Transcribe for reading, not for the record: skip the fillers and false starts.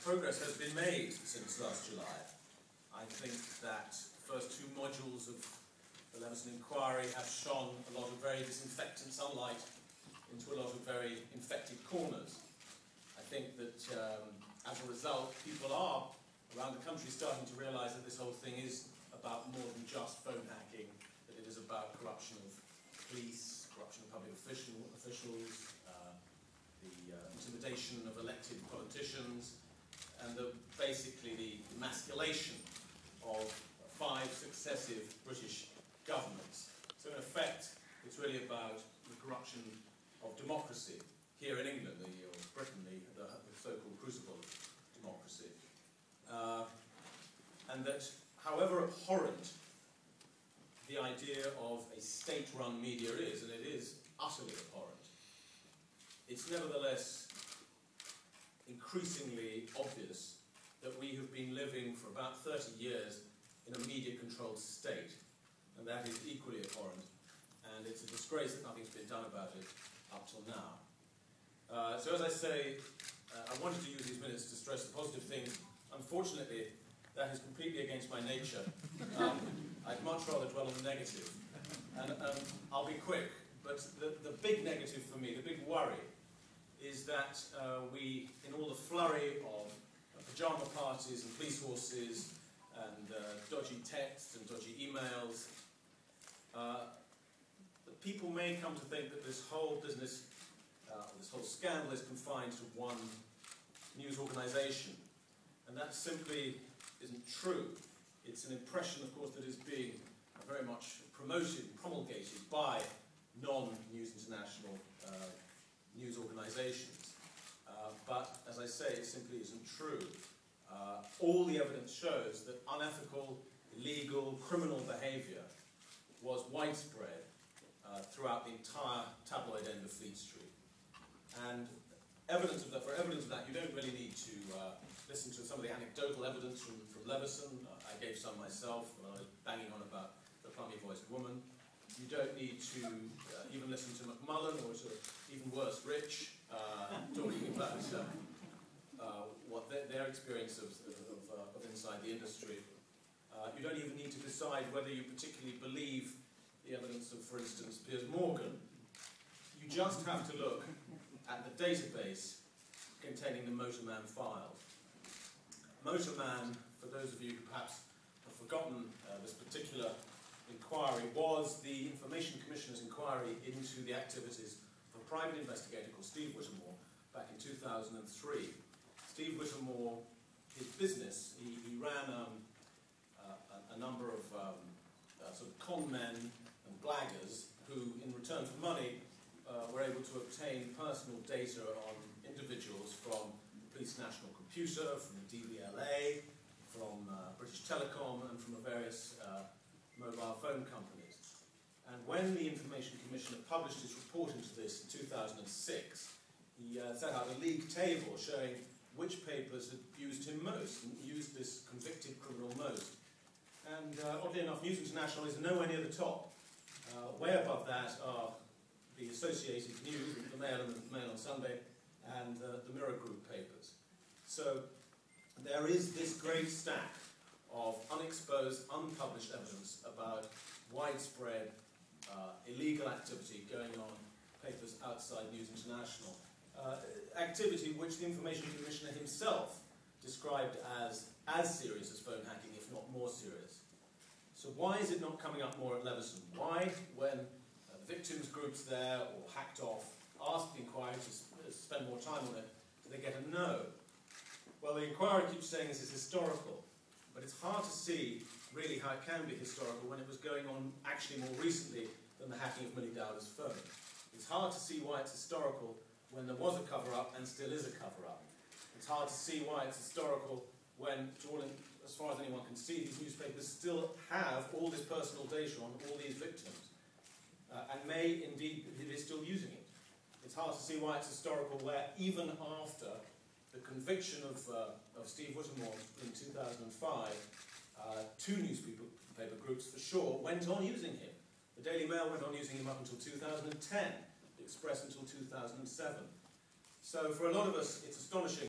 progress has been made since last July. I think that the first two modules of the Leveson inquiry have shone a lot of very disinfectant sunlight into a lot of very infected corners. I think that as a result, people are around the country starting to realise that this whole thing is about more than just phone hacking, that it is about corruption of police, corruption of public officials, the intimidation of elected politicians, and basically the emasculation of 5 successive British governments. So in effect, it's really about the corruption of democracy here in England, or Britain, the so-called crucible of democracy. And that, however abhorrent the idea of a state-run media is, and it is utterly abhorrent, it's nevertheless increasingly obvious that we have been living for about 30 years in a media-controlled state, and that is equally abhorrent, and it's a disgrace that nothing's been done about it up till now. So as I say, I wanted to use these minutes to stress the positive things. Unfortunately, that is completely against my nature. I'd much rather dwell on the negative. And I'll be quick, but the big negative for me, the big worry, is that we, in all the flurry of pyjama parties and police horses and dodgy texts and dodgy emails, that people may come to think that this whole business, this whole scandal is confined to one news organisation. And that simply isn't true. It's an impression, of course, that is being very much promoted and promulgated by non-News International news organisations. But, as I say, it simply isn't true. All the evidence shows that unethical, illegal, criminal behaviour was widespread throughout the entire tabloid end of Fleet Street. And evidence of that, for evidence of that, you don't really need to listen to some of the anecdotal evidence from Leveson. I gave some myself when I was banging on about the plummy-voiced woman. You don't need to even listen to Macmullen, or even worse, Rich, talking about what their experience of inside the industry. You don't even need to decide whether you particularly believe the evidence of, for instance, Piers Morgan. You just have to look at the database containing the Motorman files. Motorman, for those of you who perhaps have forgotten this particular inquiry, was the Information Commissioner's inquiry into the activities of a private investigator called Steve Whittemore back in 2003. Steve Whittemore, his business, he ran a number of sort of con men and blaggers who, in return for money, were able to obtain personal data on individuals from the Police National Computer, from the DVLA, from British Telecom, and from the various mobile phone companies. And when the Information Commissioner published his report into this in 2006, he set out a league table showing which papers had used him most, and used this convicted criminal most. And oddly enough, News International is nowhere near the top. Way above that are the Associated News, the Mail and the Mail on Sunday, and the Mirror Group papers. So there is this great stack of unexposed, unpublished evidence about widespread illegal activity going on in papers outside News International. Activity which the Information Commissioner himself described as serious as phone hacking, if not more serious. So why is it not coming up more at Leveson? Why, when victims groups there, or hacked off, ask the inquiry to spend more time on it, do they get a no? Well, the inquiry keeps saying this is historical, but it's hard to see really how it can be historical when it was going on actually more recently than the hacking of Millie Dowler's phone. It's hard to see why it's historical when there was a cover-up and still is a cover-up. It's hard to see why it's historical when, as far as anyone can see, these newspapers still have all this personal data on all these victims, and may indeed be still using it. It's hard to see why it's historical where, even after the conviction of Steve Whittemore in 2005, 2 newspaper groups for sure went on using him. The Daily Mail went on using him up until 2010, the Express until 2007. So for a lot of us, it's astonishing